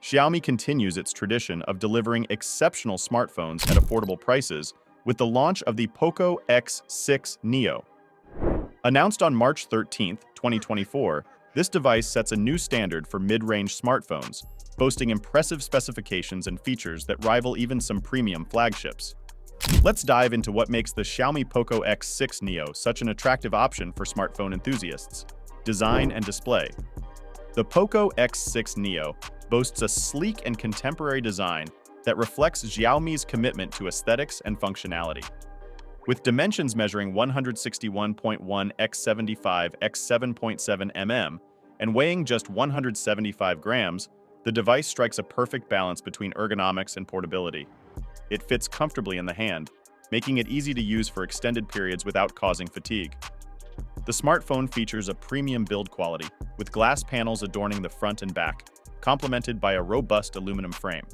Xiaomi continues its tradition of delivering exceptional smartphones at affordable prices with the launch of the POCO X6 Neo. Announced on March 13, 2024, this device sets a new standard for mid-range smartphones, boasting impressive specifications and features that rival even some premium flagships. Let's dive into what makes the Xiaomi POCO X6 Neo such an attractive option for smartphone enthusiasts. Design and display. The POCO X6 Neo boasts a sleek and contemporary design that reflects Xiaomi's commitment to aesthetics and functionality. With dimensions measuring 161.1 x 75 x 7.7 mm and weighing just 175 grams, the device strikes a perfect balance between ergonomics and portability. It fits comfortably in the hand, making it easy to use for extended periods without causing fatigue. The smartphone features a premium build quality, with glass panels adorning the front and back, complemented by a robust aluminum frame.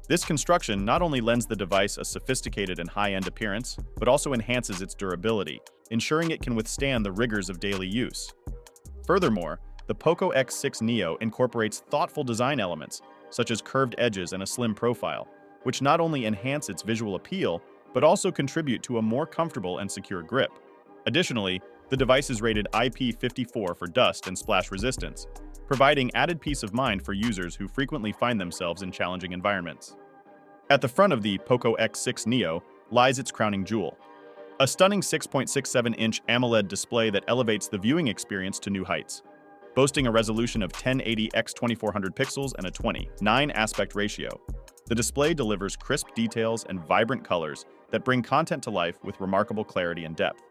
This construction not only lends the device a sophisticated and high-end appearance, but also enhances its durability, ensuring it can withstand the rigors of daily use. Furthermore, the POCO X6 Neo incorporates thoughtful design elements, such as curved edges and a slim profile, which not only enhance its visual appeal, but also contribute to a more comfortable and secure grip. Additionally, the device is rated IP54 for dust and splash resistance, providing added peace of mind for users who frequently find themselves in challenging environments. At the front of the POCO X6 Neo lies its crowning jewel, a stunning 6.67-inch AMOLED display that elevates the viewing experience to new heights. Boasting a resolution of 1080 x 2400 pixels and a 20:9 aspect ratio, the display delivers crisp details and vibrant colors that bring content to life with remarkable clarity and depth.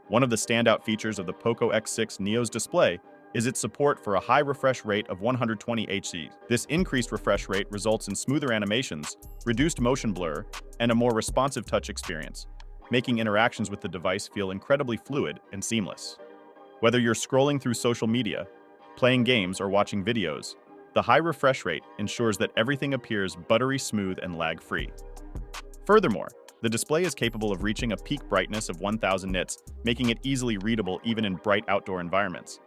One of the standout features of the POCO X6 Neo's display is its support for a high refresh rate of 120 Hz. This increased refresh rate results in smoother animations, reduced motion blur, and a more responsive touch experience, making interactions with the device feel incredibly fluid and seamless. Whether you're scrolling through social media, playing games, or watching videos, the high refresh rate ensures that everything appears buttery smooth and lag-free. Furthermore, the display is capable of reaching a peak brightness of 1000 nits, making it easily readable even in bright outdoor environments.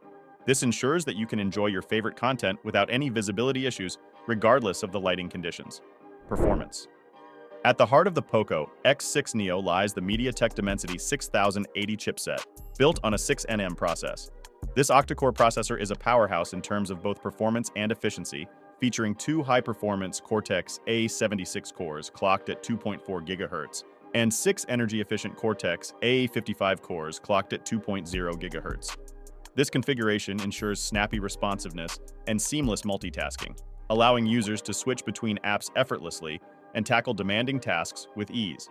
This ensures that you can enjoy your favorite content without any visibility issues, regardless of the lighting conditions. Performance. At the heart of the POCO X6 Neo lies the MediaTek Dimensity 6080 chipset, built on a 6nm process. This octa-core processor is a powerhouse in terms of both performance and efficiency, featuring two high-performance Cortex-A76 cores clocked at 2.4 GHz, and six energy-efficient Cortex-A55 cores clocked at 2.0 GHz. This configuration ensures snappy responsiveness and seamless multitasking, allowing users to switch between apps effortlessly and tackle demanding tasks with ease.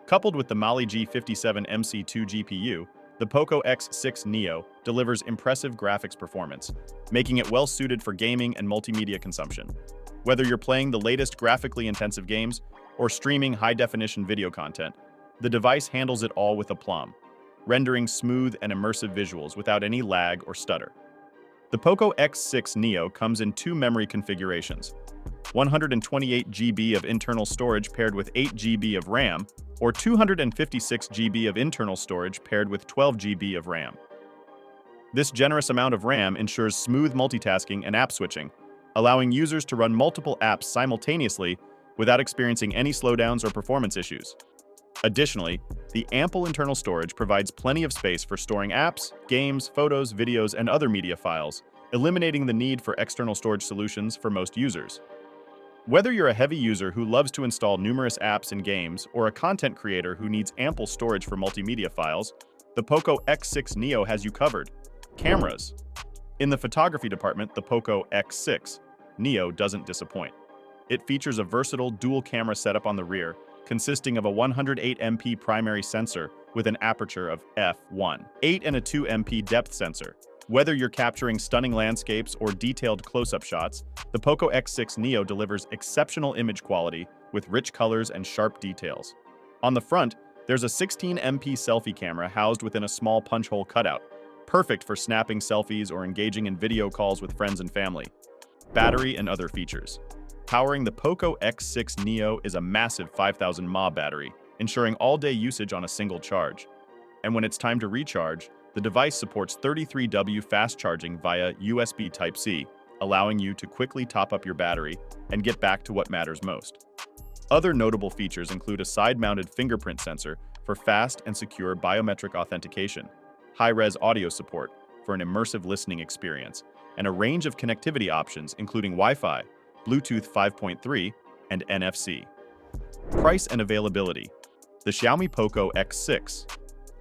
Coupled with the Mali G57 MC2 GPU, the POCO X6 Neo delivers impressive graphics performance, making it well-suited for gaming and multimedia consumption. Whether you're playing the latest graphically intensive games or streaming high-definition video content, the device handles it all with aplomb, rendering smooth and immersive visuals without any lag or stutter. The POCO X6 Neo comes in two memory configurations: 128 GB of internal storage paired with 8 GB of RAM, or 256 GB of internal storage paired with 12 GB of RAM. This generous amount of RAM ensures smooth multitasking and app switching, allowing users to run multiple apps simultaneously without experiencing any slowdowns or performance issues. Additionally, the ample internal storage provides plenty of space for storing apps, games, photos, videos, and other media files, eliminating the need for external storage solutions for most users. Whether you're a heavy user who loves to install numerous apps and games, or a content creator who needs ample storage for multimedia files, the POCO X6 Neo has you covered. Cameras. In the photography department, the POCO X6 Neo doesn't disappoint. It features a versatile dual-camera setup on the rear, consisting of a 108MP primary sensor with an aperture of f1.8 and a 2MP depth sensor. Whether you're capturing stunning landscapes or detailed close-up shots, the POCO X6 Neo delivers exceptional image quality with rich colors and sharp details. On the front, there's a 16MP selfie camera housed within a small punch-hole cutout, perfect for snapping selfies or engaging in video calls with friends and family. Battery and other features. Powering the POCO X6 Neo is a massive 5000 mAh battery, ensuring all-day usage on a single charge. And when it's time to recharge, the device supports 33W fast charging via USB Type-C, allowing you to quickly top up your battery and get back to what matters most. Other notable features include a side-mounted fingerprint sensor for fast and secure biometric authentication, high-res audio support for an immersive listening experience, and a range of connectivity options including Wi-Fi, Bluetooth 5.3, and NFC. Price and availability. The Xiaomi POCO X6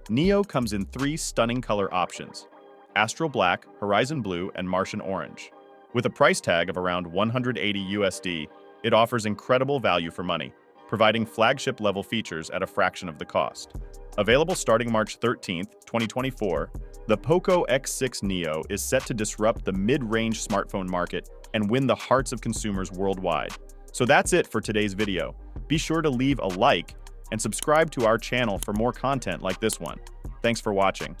Neo comes in 3 stunning color options: Astral Black, Horizon Blue, and Martian Orange. With a price tag of around $180, it offers incredible value for money, providing flagship-level features at a fraction of the cost. Available starting March 13, 2024, the POCO X6 Neo is set to disrupt the mid-range smartphone market and win the hearts of consumers worldwide. So that's it for today's video. Be sure to leave a like and subscribe to our channel for more content like this one. Thanks for watching.